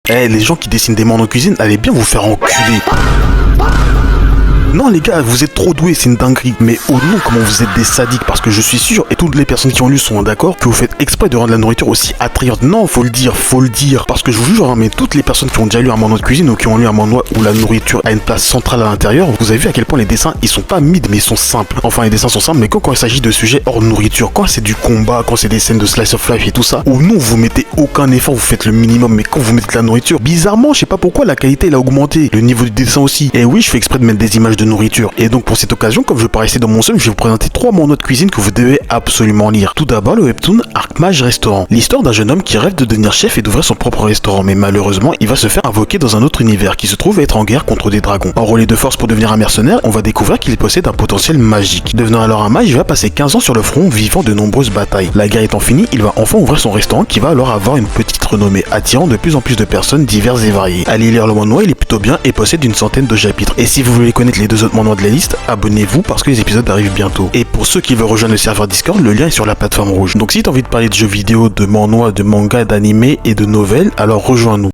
Eh, les gens qui dessinent des mangas en cuisine, allez bien vous faire enculer. Non les gars, vous êtes trop doués, c'est une dinguerie. Mais oh non, comment vous êtes des sadiques, parce que je suis sûr, et toutes les personnes qui ont lu sont d'accord, que vous faites exprès de rendre la nourriture aussi attrayante. Non, faut le dire. Parce que je vous jure, hein, mais toutes les personnes qui ont déjà lu un manuel de cuisine ou qui ont lu un manuel où la nourriture a une place centrale à l'intérieur, vous avez vu à quel point les dessins, ils sont pas mid, mais ils sont simples. Enfin, les dessins sont simples, mais quand il s'agit de sujets hors nourriture, quand c'est du combat, quand c'est des scènes de slice of life et tout ça, où non, vous mettez aucun effort, vous faites le minimum, mais quand vous mettez de la nourriture, bizarrement, je sais pas pourquoi, la qualité, elle a augmenté. Le niveau du dessin aussi. Et oui, je fais exprès de mettre des images de nourriture. Et donc, pour cette occasion, comme je paraissais dans mon seul, je vais vous présenter 3 manuels de cuisine que vous devez absolument lire. Tout d'abord, le webtoon Arc-Mage Restaurant. L'histoire d'un jeune homme qui rêve de devenir chef et d'ouvrir son propre restaurant, mais malheureusement, il va se faire invoquer dans un autre univers qui se trouve être en guerre contre des dragons. Enrôlé de force pour devenir un mercenaire, on va découvrir qu'il possède un potentiel magique. Devenant alors un mage, il va passer 15 ans sur le front, vivant de nombreuses batailles. La guerre étant finie, il va enfin ouvrir son restaurant qui va alors avoir une petite renommée, attirant de plus en plus de personnes diverses et variées. Allez lire le manuel, il est plutôt bien et possède une centaine de chapitres. Et si vous voulez connaître les 2 autres manuels de la liste, abonnez-vous parce que les épisodes arrivent bientôt. Et pour ceux qui veulent rejoindre le serveur Discord, le lien est sur la plateforme rouge. Donc si t'as envie de parler de jeux vidéo, de manhwa, de manga, d'animé et de nouvelles, alors rejoins-nous.